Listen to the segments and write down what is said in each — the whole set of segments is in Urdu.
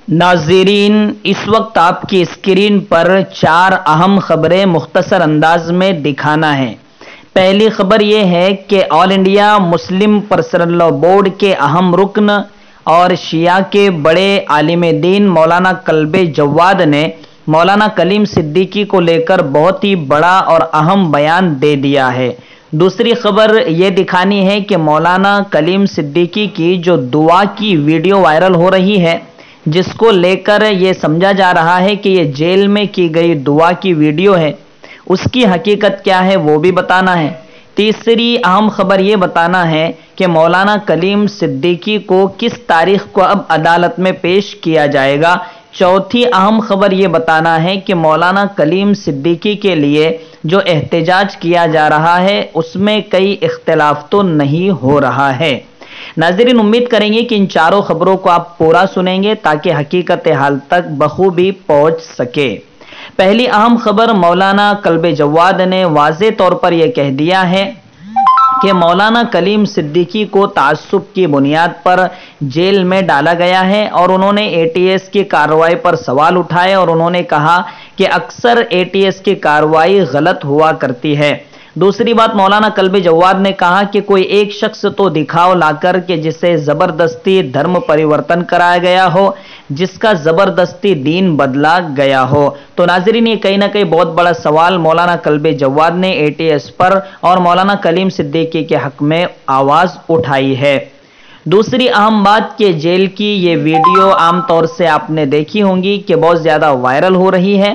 ناظرین، اس وقت آپ کی اسکرین پر 4 اہم خبریں مختصر انداز میں دکھانا ہے۔ پہلی خبر یہ ہے کہ all India Muslim personal law board کے اہم رکن اور شیعہ کے بڑے عالم دین مولانا کلب جواد نے مولانا کلیم صدیقی کو لے کر بہت ہی بڑا اور اہم بیان دے دیا ہے۔ دوسری خبر یہ دکھانی ہے کہ مولانا کلیم صدیقی کی جو دعا کی ویڈیو وائرل ہو رہی ہے، جس کو لے کر یہ سمجھا جا رہا ہے کہ یہ جیل میں کی گئی دعا کی ویڈیو ہے، اس کی حقیقت کیا ہے وہ بھی بتانا ہے۔ تیسری اہم خبر یہ بتانا ہے کہ مولانا کلیم صدیقی کو کس تاریخ کو اب عدالت میں پیش کیا جائے گا۔ چوتھی اہم خبر یہ بتانا ہے کہ مولانا کلیم صدیقی کے لیے جو احتجاج کیا جا رہا ہے اس میں کئی اختلاف تو نہیں ہو رہا ہے۔ ناظرین، امید کریں گے کہ ان چاروں خبروں کو آپ پورا سنیں گے تاکہ حقیقت حال تک بخوبی پہنچ سکے۔ پہلی اہم خبر، مولانا کلب جواد نے واضح طور پر یہ کہہ دیا ہے کہ مولانا کلیم صدیقی کو تعصب کی بنیاد پر جیل میں ڈالا گیا ہے، اور انہوں نے اے ٹی ایس کی کارروائی پر سوال اٹھائے اور انہوں نے کہا کہ اکثر اے ٹی ایس کی کارروائی غلط ہوا کرتی ہے۔ دوسری بات، مولانا کلب جواد نے کہا کہ کوئی ایک شخص تو دکھاؤ لا کر کہ جسے زبردستی دھرم پریورتن کرایا گیا ہو، جس کا زبردستی دین بدلا گیا ہو۔ تو ناظرین، یہ کہیں نہ کہیں بہت بڑا سوال مولانا کلب جواد نے اے ٹی ایس پر اور مولانا کلیم صدیقی کے حق میں آواز اٹھائی ہے۔ دوسری اہم بات کہ جیل کی یہ ویڈیو عام طور سے آپ نے دیکھی ہوں گی کہ بہت زیادہ وائرل ہو رہی ہے،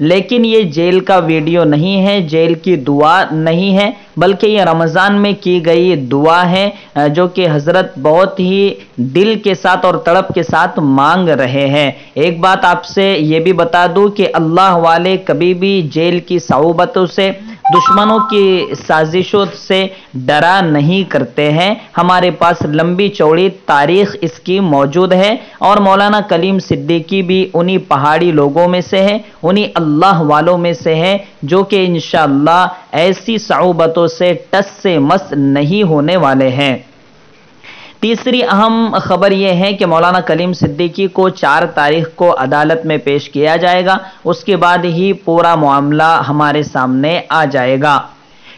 لیکن یہ جیل کا ویڈیو نہیں ہے، جیل کی دعا نہیں ہے، بلکہ یہ رمضان میں کی گئی دعا ہے جو کہ حضرت بہت ہی دل کے ساتھ اور تڑپ کے ساتھ مانگ رہے ہیں۔ ایک بات آپ سے یہ بھی بتا دوں کہ اللہ والے کبھی بھی جیل کی صعوبتوں سے، دشمنوں کی سازشوں سے ڈرا نہیں کرتے ہیں۔ ہمارے پاس لمبی چوڑی تاریخ اس کی موجود ہے، اور مولانا کلیم صدیقی بھی انہی پہاڑی لوگوں میں سے ہے، انہی اللہ والوں میں سے ہے جو کہ انشاءاللہ ایسی صعوبتوں سے ٹس سے مس نہیں ہونے والے ہیں۔ تیسری اہم خبر یہ ہے کہ مولانا کلیم صدیقی کو 4 تاریخ کو عدالت میں پیش کیا جائے گا، اس کے بعد ہی پورا معاملہ ہمارے سامنے آ جائے گا۔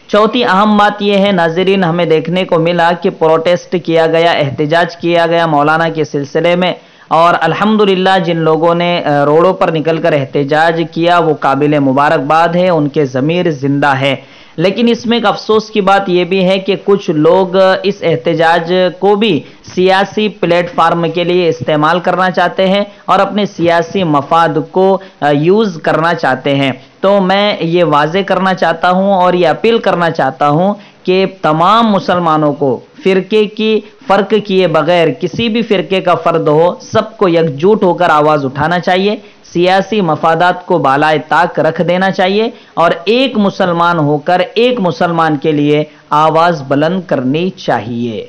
چوتھی اہم بات یہ ہے ناظرین، ہمیں دیکھنے کو ملا کہ پروٹیسٹ کیا گیا، احتجاج کیا گیا مولانا کے سلسلے میں، اور الحمدللہ جن لوگوں نے روڈوں پر نکل کر احتجاج کیا وہ قابل مبارکباد ہے، ان کے ضمیر زندہ ہے۔ لیکن اس میں ایک افسوس کی بات یہ بھی ہے کہ کچھ لوگ اس احتجاج کو بھی سیاسی پلیٹ فارم کے لیے استعمال کرنا چاہتے ہیں اور اپنے سیاسی مفاد کو یوز کرنا چاہتے ہیں۔ تو میں یہ واضح کرنا چاہتا ہوں اور یہ اپیل کرنا چاہتا ہوں کہ تمام مسلمانوں کو فرقے کی فرق کیے بغیر، کسی بھی فرقے کا فرد ہو، سب کو یکجوٹ ہو کر آواز اٹھانا چاہیے، سیاسی مفادات کو بالائے طاق رکھ دینا چاہیے، اور ایک مسلمان ہو کر ایک مسلمان کے لیے آواز بلند کرنی چاہیے۔